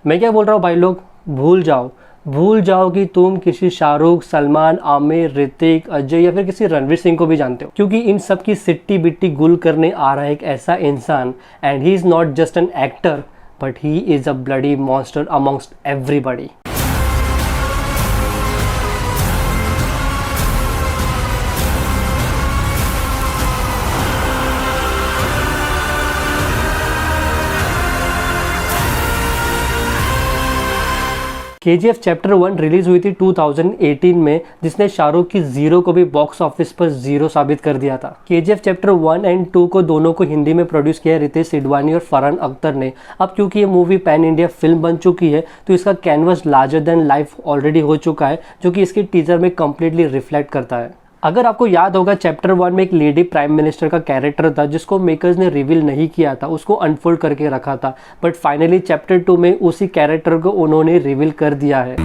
मैं क्या बोल रहा हूँ भाई लोग, भूल जाओ कि तुम किसी शाहरुख, सलमान, आमिर, ऋतिक, अजय या फिर किसी रणवीर सिंह को भी जानते हो, क्योंकि इन सब की सिट्टी बिट्टी गुल करने आ रहा है एक ऐसा इंसान, and he is not just an actor but he is a bloody monster amongst everybody. KGF chapter 1 release हुई थी 2018 में, जिसने शाहरुख की जीरो को भी बॉक्स ऑफिस पर जीरो साबित कर दिया था। KGF चैप्टर 1 एंड 2 को दोनों को हिंदी में प्रोड्यूस किया रितेश सिडवानी और फरहान अख्तर ने। अब क्योंकि ये मूवी पैन इंडिया फिल्म बन चुकी है तो इसका canvas larger than life already हो चुका है, जो कि इसके टीजर में कम्प्लीटली रिफ्लेक्ट करता है। अगर आपको याद होगा, चैप्टर 1 में एक लेडी प्राइम मिनिस्टर का कैरेक्टर था जिसको मेकर्स ने रिवील नहीं किया था, उसको अनफोल्ड करके रखा था, बट फाइनली चैप्टर 2 में उसी कैरेक्टर को उन्होंने रिवील कर दिया है।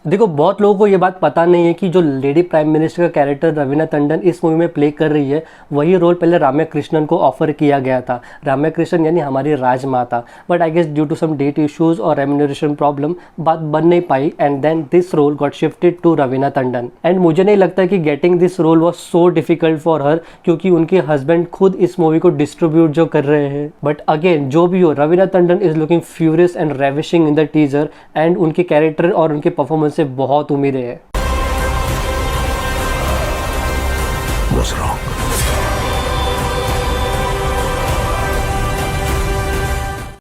देखो, बहुत लोगों को ये बात पता नहीं है कि जो लेडी प्राइम मिनिस्टर का कैरेक्टर रवीना टंडन इस मूवी में प्ले कर रही है, वही रोल पहले रम्या कृष्णन को ऑफर किया गया था। रम्या कृष्णन यानी हमारी राजमाता, but I guess due to some date issues और रेम्यूनरेशन प्रॉब्लम बात बन नहीं पाई, and then this role got shifted to Raveena Tandon. And मुझे नहीं लगता कि getting this role was so difficult for her, क्योंकि उनके हस्बैंड खुद इस मूवी को डिस्ट्रीब्यूट जो कर रहे हैं। बट अगेन, जो भी हो, Raveena Tandon is looking furious and ravishing in the teaser, and उनके कैरेक्टर और उनके परफॉर्मेंस से बहुत उम्मीदें हैं।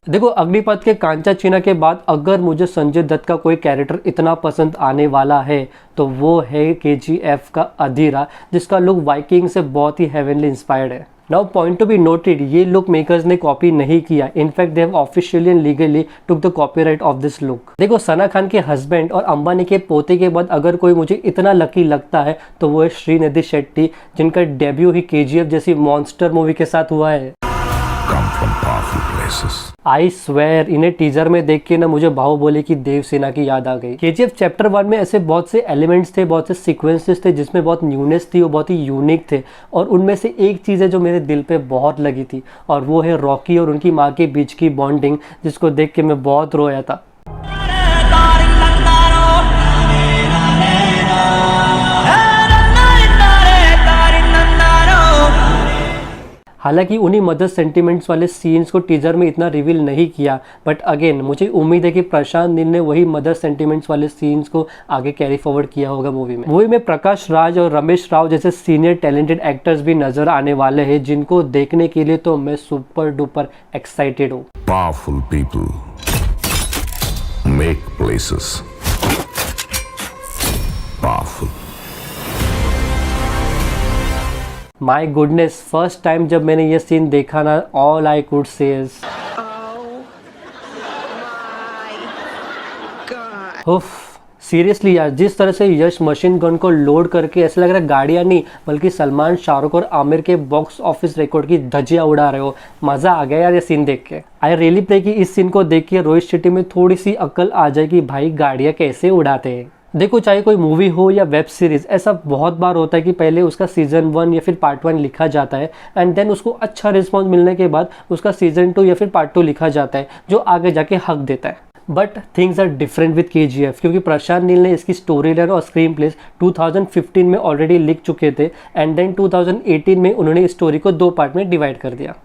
देखो, अग्निपथ के कांचा चीना के बाद अगर मुझे संजय दत्त का कोई कैरेक्टर इतना पसंद आने वाला है तो वो है KGF का अधीरा, जिसका लुक वाइकिंग से बहुत ही हेवनली इंस्पायर्ड है। Now point to be noted, ये लुक मेकर्स ने कॉपी नहीं किया, in fact they have officially and legally took the copyright of this look. देखो, सना खान के हस्बैंड और अंबानी के पोते के बाद अगर कोई मुझे इतना लकी लगता है तो वो है श्रीनिधि शेट्टी, जिनका डेब्यू ही KGF जैसी मॉन्स्टर मूवी के साथ हुआ है। आई स्वेयर, इन्हें टीजर में देख के ना मुझे बाहुबली की देवसेना की याद आ गई। KGF चैप्टर 1 में ऐसे बहुत से एलिमेंट्स थे, बहुत से सीक्वेंसेस थे जिसमें बहुत न्यूनेस थी और बहुत ही यूनिक थे, और उनमें से एक चीज़ है जो मेरे दिल पे बहुत लगी थी, और वो है रॉकी और उनकी माँ के बीच की बॉन्डिंग, जिसको देख के मैं बहुत रोया था। हालांकि उन्हीं मदर सेंटिमेंट्स वाले सीन्स को टीजर में इतना रिवील नहीं किया, बट अगेन मुझे उम्मीद है कि प्रशांत नील ने वही मदर सेंटिमेंट्स वाले सीन्स को आगे कैरी फॉरवर्ड किया होगा मूवी में। मूवी में प्रकाश राज और रमेश राव जैसे सीनियर टैलेंटेड एक्टर्स भी नजर आने वाले हैं, जिनको देखने के लिए तो मैं सुपर डुपर एक्साइटेड हूँ। Powerful people make places powerful. My goodness, first time जब मैंने ये सीन देखा ना, all I could say is seriously यार, जिस तरह से यश मशीन गन को लोड करके ऐसा लग रहा है गाड़ियाँ नहीं बल्कि सलमान, शाहरुख और आमिर के बॉक्स ऑफिस रिकॉर्ड की धज्जियाँ उड़ा रहे हो। मज़ा आ गया यार ये सीन देख के। आई रियली प्रे कि इस सीन को देख के रोहित शेट्टी में थोड़ी सी अक्ल आ जाए कि भाई गाड़ियाँ कैसे उड़ाते हैं। देखो, चाहे कोई मूवी हो या वेब सीरीज़, ऐसा बहुत बार होता है कि पहले उसका सीज़न 1 या फिर पार्ट 1 लिखा जाता है, एंड देन उसको अच्छा रिस्पॉन्स मिलने के बाद उसका सीज़न 2 या फिर पार्ट 2 लिखा जाता है, जो आगे जाके हक देता है। But things are different with KGF, क्योंकि प्रशांत नील ने इसकी स्टोरी लाइन और स्क्रीन प्लेस 2015 में ऑलरेडी लिख चुके थे, एंड देन 2018 में उन्होंने इस स्टोरी को 2 पार्ट में डिवाइड कर दिया।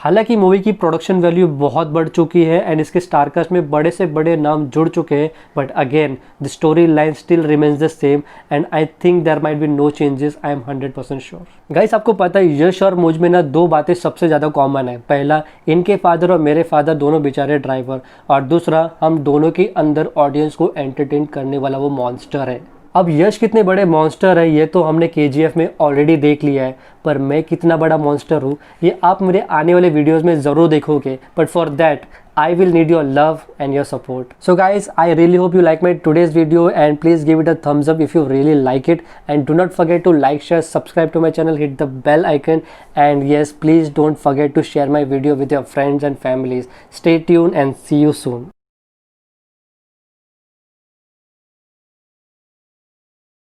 हालांकि मूवी की प्रोडक्शन वैल्यू बहुत बढ़ चुकी है एंड इसके स्टारकास्ट में बड़े से बड़े नाम जुड़ चुके हैं, but again the story line still remains the same, and I think there might be no changes, I am 100% sure. Guys, आपको पता है यश और मुझ में ना 2 बातें सबसे ज़्यादा कॉमन है। पहला, इनके फादर और मेरे फादर दोनों बेचारे ड्राइवर, और दूसरा, हम दोनों के अंदर ऑडियंस को एंटरटेन करने वाला वो मॉन्स्टर है। अब यश कितने बड़े मॉन्स्टर है ये तो हमने KGF में ऑलरेडी देख लिया है, पर मैं कितना बड़ा मॉन्स्टर हूँ ये आप मेरे आने वाले वीडियोस में ज़रूर देखोगे, but for that I will need your love and your support. So guys, I really hope you like my today's video, and please give it a thumbs up if you really like it, and do not forget to like, share, subscribe to my channel, hit the bell icon, and yes, please don't forget to share my video with your friends and families. Stay tuned and see you soon.